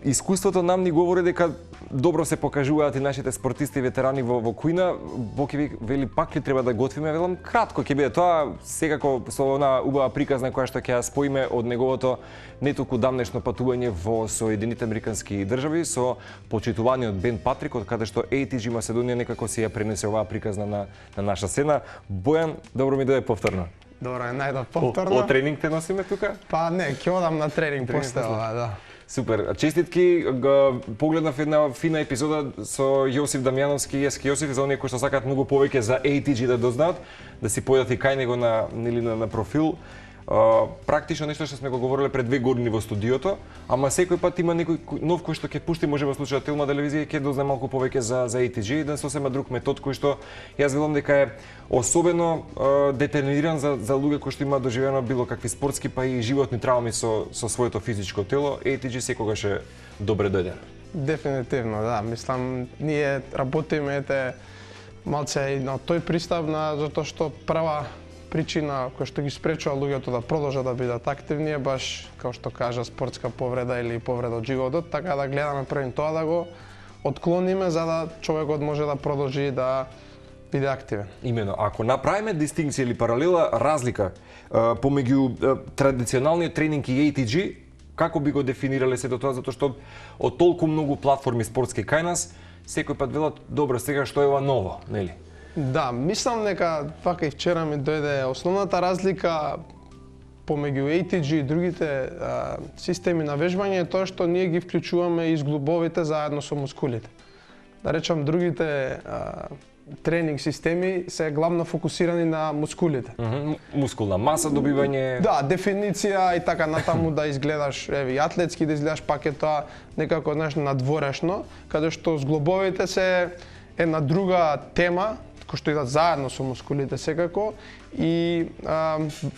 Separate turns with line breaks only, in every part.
искуството нам ни говори дека добро се покажуваат и нашите спортисти и ветерани во кујна. Боки вели пак ли треба да готвиме, велам кратко ќе биде тоа, секако со она убава приказна која што ќе ја споиме од неговото не толку дамнешно патување во Соединените Американски држави со почитуваниот Бен Патрик, од каде што ATG Македонија некако си ја пренесе оваа приказна на наша сцена. Бојан, добро ми дојде повторно.
Добро, најдов повторно.
Од тренинг те носиме тука?
Па не, ќе одам на тренинг после ова, да.
Супер. Честитки, погледнав една фина епизода со Јосиф Дамјановски и Ески Јосиф, за оние кои што сакаат многу повеќе за ATG да дознаат, да си појдат и кај него на профил. Практично нешто што сме го говореле пред 2 години во студиото, ама секој пат има некој нов кој што ќе пушти, може во случајот Телма телевизија, ќе дознае малку повеќе за ATG, еден сосема друг метод кој што јас велам дека е особено детерминиран за луѓе кои што имаат доживено било какви спортски па и животни травми со своето физичко тело. ATG секогаш е добре дојден.
Дефинитивно, да. Мислам, ние работиме малце и на тој пристап затоа што прва причина која што ги спречува луѓето да продолжат да бидат активни е баш, како што кажа, спортска повреда или повреда од животот, така да гледаме првин тоа да го отклониме за да човекот може да продолжи да биде активен.
Имено, ако направиме дистинкција или паралела, разлика помеѓу традиционалниот тренинг и ATG, како би го дефинирале сето тоа, затоа што од толку многу платформи спортски кај нас, секој пат велат, добро, сега што е ова ново, нели?
Да, мислам дека вака и вчера ми дојде основната разлика помеѓу ATG и другите системи на вежбање е тоа што ние ги вклучуваме и зглобовите заедно со мускулите. Да речам, другите тренинг системи се главно фокусирани на мускулите.
Мускулна маса добивање.
Да, дефиниција и така натаму да изгледаш и атлетски, да изгледаш пак е тоа некако надворешно, каде што зглобовите се една друга тема кои што идат заедно со мускулите секако и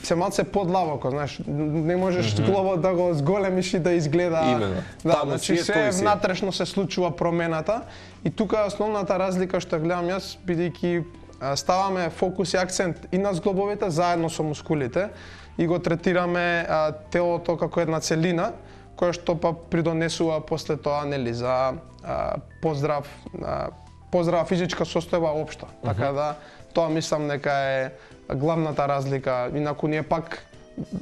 се малце подлабоко, знаеш, не можеш зглобот да го зголемиш и да изгледа.
Именно.
Да, значи се внатрешно се случува промената и тука основната разлика што гледам јас, бидејќи ставаме фокус и акцент и на зглобовите заедно со мускулите и го третираме телото како една целина која што па придонесува после тоа нели за поздрава физичка состојба општо. Така да тоа мислам дека е главната разлика. Инаку ние пак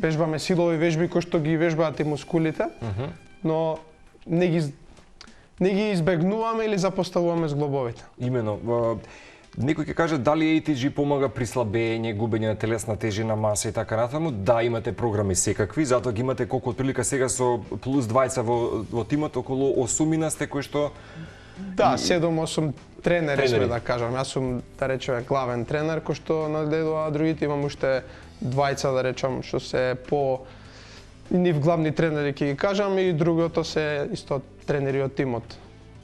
вежбаме силови вежби кои што ги вежбаат и мускулите, но не ги избегнуваме или запоставуваме зглобовите.
Имено. Некој ќе каже дали ATG помага при слабење, губење на телесна тежина, маса и така натаму. Да, имате програми секакви, затоа ги имате колку отприлика сега со плюс 20 во тимот, околу 8 сте кои што
да, 7-8 тренери сме, да кажам. Јас сум, да речеме, главен тренер кој што нагледува другите. Имам уште двајца, да речам, што се по нив главни тренери ќе ги кажам и другото се исто тренери од тимот.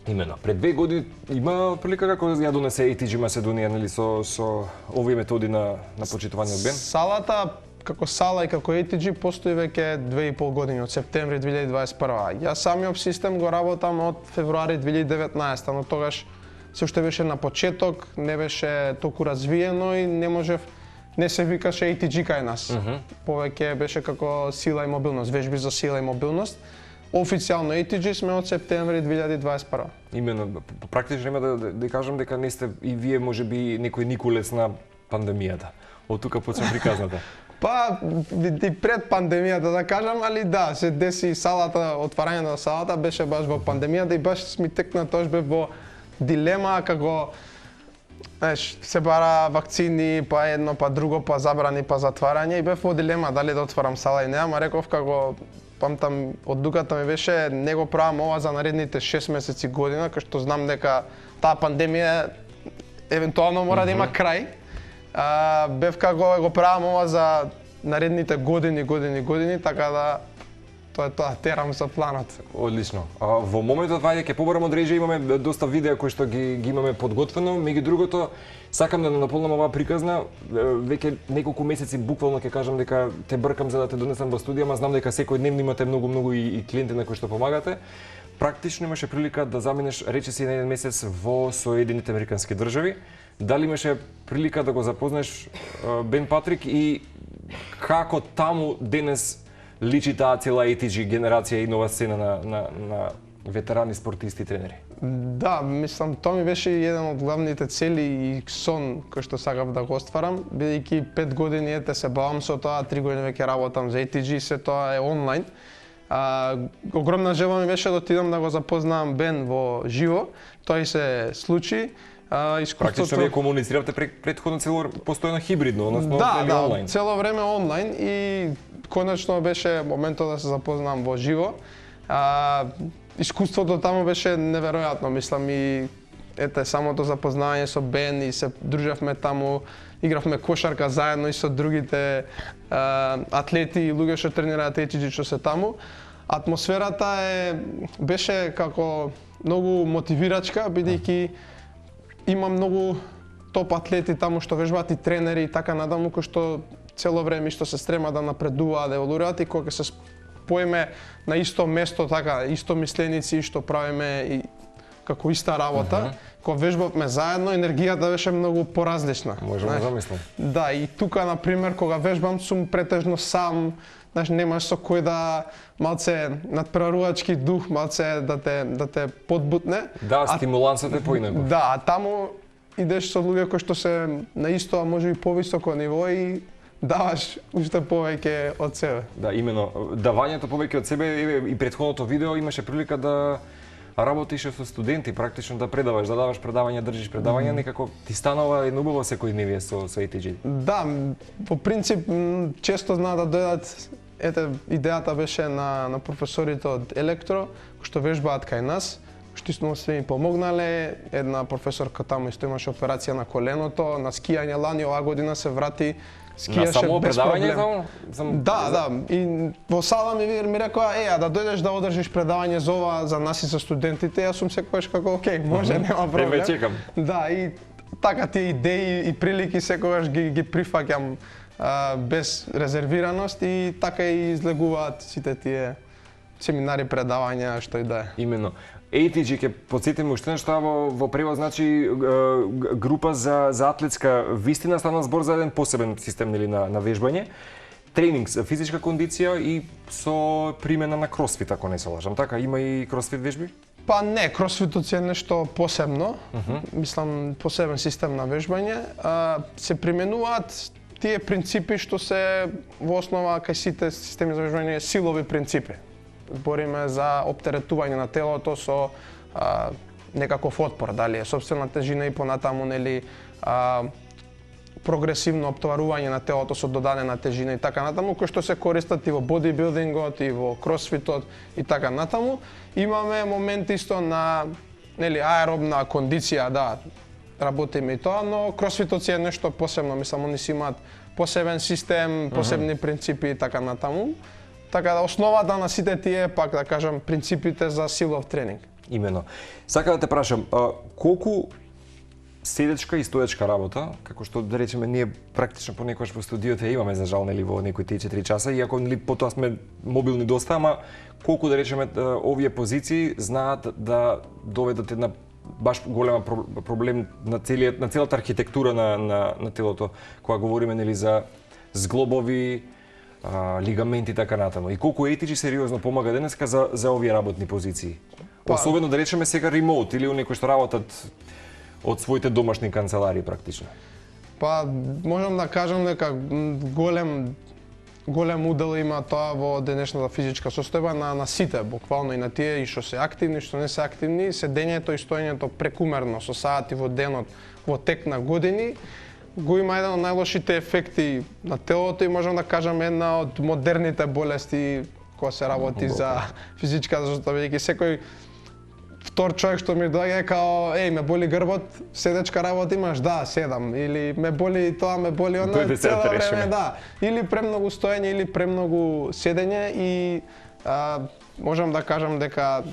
Имено. Пред 2 години има прилика како ја донесе ATG Македонија, нели, со овие методи на почитување од Бен?
Салата како сала и како ATG постои веќе 2,5 години, од септември 2021. Јас самиот систем го работам од февруари 2019, но тогаш се уште беше на почеток, не беше толку развиено и не се викаше ATG кај нас. Повеќе беше како сила и мобилност, вежби за сила и мобилност. Официјално ATG сме од септември 2021.
Имено, практично има да кажам дека не сте и вие можеби некој никулец на пандемијата. Од тука почна приказната.
Па, и пред пандемијата да кажам, али да, се деси салата, отварањето на салата беше баш во пандемијата и баш ми текна тоа бе во дилема како знаеш, се бара вакцини, па едно, па друго, па забрани, па затварање и бев во дилема дали да отварам сала или не, ама реков како памтам од дуката ми беше не го правам ова за наредните 6 месеци година, кај што знам дека таа пандемија евентуално мора да има крај. Бев како го правам ова за наредните години, така да тоа е тоа, терам за планот.
Одлично. Во моментот вајде ќе побарам од режија, имаме доста видеа кои што ги имаме подготвено, меѓу другото сакам да наполнам оваа приказна, веќе неколку месеци буквално ќе кажам дека те бркам за да те донесам во студија, ама знам дека секојдневно имате многу и клиенти на кои што помагате. Практично имаше прилика да заминеш речиси на еден месец во Соединените Американски држави. Дали имаше прилика да го запознаеш Бен Патрик и како таму денес личи таа цела ATG генерација и нова сцена на ветерани спортисти и тренери?
Да, мислам, тоа ми беше еден од главните цели и сон кој што сакав да го остварам, бидејќи 5 години се бавам со тоа, 3 години веќе работам за ATG, се тоа е онлайн. Огромна желба ми беше да отидам да го запознавам Бен во живо, тоа и се случи.
Практично вие комунициравте претходно цело постојано хибридно, односно онлайн.
Да, цело време онлайн и конечно беше моментот да се запознам во живо. Искуството таму беше неверојатно, мислам, и самото запознавање со Бен и се дружевме таму, игравме кошарка заедно и со другите атлети и луѓе што тренираат ATG што се таму. Атмосферата беше како многу мотивирачка, бидејќи има многу топ атлети таму што вежбаат и тренери и така надаму, кои што цело време што се стрема да напредуваат, да еволуираат и кога се споиме на исто место, така, исто мисленици, што правиме и како иста работа, кога вежбавме заедно, енергијата беше многу поразлична.
Можеме да замислам.
Да, и тука, например, кога вежбам, сум претежно сам, немаш со кој да малце надпреварувачки дух, малце да те подбутне.
Да, стимулансот е поинаков.
Да, а таму идеш со луѓе кои што се на исто, а може и повисоко ниво и даваш уште повеќе од себе.
Да, имено, давањето повеќе од себе и претходното видео имаше прилика да работише со студенти, практично да предаваш, да даваш предавања, држиш предавања, некако ти станува едно убаво секојдневие со ATG.
Да, по принцип често знаат да дојдат, идејата беше на професорите од Електро, кои што вежбаат кај нас, што исто се ми помогнале. Една професорка таму исто имаше операција на коленото, на скијање лани, оваа година се врати, скијаше без проблем. Да, и во сала ми рекоа, да дојдеш да одржиш предавање за ова за нас и за студентите, јас сум секогаш како окей, може, нема проблем.
Време чекам.
Да, и така тие идеи и прилики секогаш ги прифаќам без резервираност и така и излегуваат сите тие семинари, предавања, што и да е.
Имено. ATG, ќе подсетиме уште нешто, во превод значи група за атлетска вистина, стана збор за еден посебен систем на вежбање, тренинг, физичка кондиција и со примена на кросфит, ако не се лажам, така? Има и кросфит вежби?
Па не, кросфитот е нешто посебно, мислам посебен систем на вежбање, се применуваат тие принципи што се во основа кај сите системи за вежбање, силови принципи. Бориме за оптеретување на телото со некаков отпор, дали е сопствена тежина и понатаму, нели, прогресивно оптоварување на телото со додадена тежина и така натаму, кои што се користат и во бодибилдингот и во кросфитот и така натаму. Имаме моменти исто на, нели, аеробна кондиција, да, работиме и тоа, но кросфитот си е нешто посебно, мислам, они си имаат посебен систем, посебни принципи и така натаму. Така да основата на сите тие, пак да кажам, принципите за силов тренинг.
Имено. Сака да те прашам, колку седечка и стоечка работа, како што да речеме ние практично понекогаш во студиото имаме за жал, нели, во некои 3-4 часа, иако нели потоа сме мобилни доста, ама колку да речеме овие позиции знаат да доведат една баш голема проблем на целата архитектура на телото, кога говориме, нели, за зглобови, лигаменти и така натаму. И колку ATG сериозно помага денеска за овие работни позиции. Особено да речеме сега ремоут или оние кои што работат од своите домашни канцеларии практично.
Па можам да кажам дека голем удел има тоа во денешната физичка состојба на сите, буквално и на тие и што се активни, што не се активни, седењето и стоењето прекумерно со сати во денот во тек на години го има еден од најлошите ефекти на телото и можам да кажам една од модерните болести кога се работи за физичка состојба, бидејќи секој втор човек што ми доаѓа е као, ме боли грбот, седечка работа имаш, да, седам, или ме боли тоа, ме боли она, цело време, да. Или премногу стоење, или премногу седење и можам да кажам дека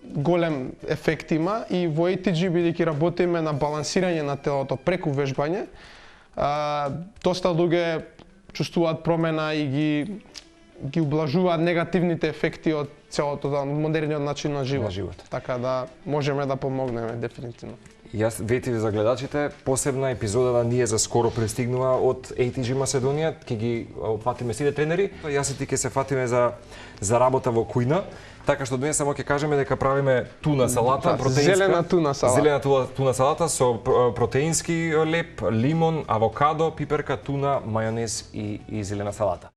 голем ефект има и во ATG, бидејќи работиме на балансирање на телото преку вежбање, доста луѓе чувствуваат промена и ги ублажуваат негативните ефекти од целото модерниот начин на живот. Така да можеме да помогнеме дефинитивно.
Јас ветиве за гледачите, посебна епизода на ние за скоро пристигнува од ATG Македонија, ќе ги опфатиме сите тренери. Јас и ти ќе се фатиме за работа во кујна, така што денес само ќе кажеме дека правиме туна салата,
зелена туна салата.
Зелена туна салата со протеински леп, лимон, авокадо, пиперка, туна, мајонез и зелена салата.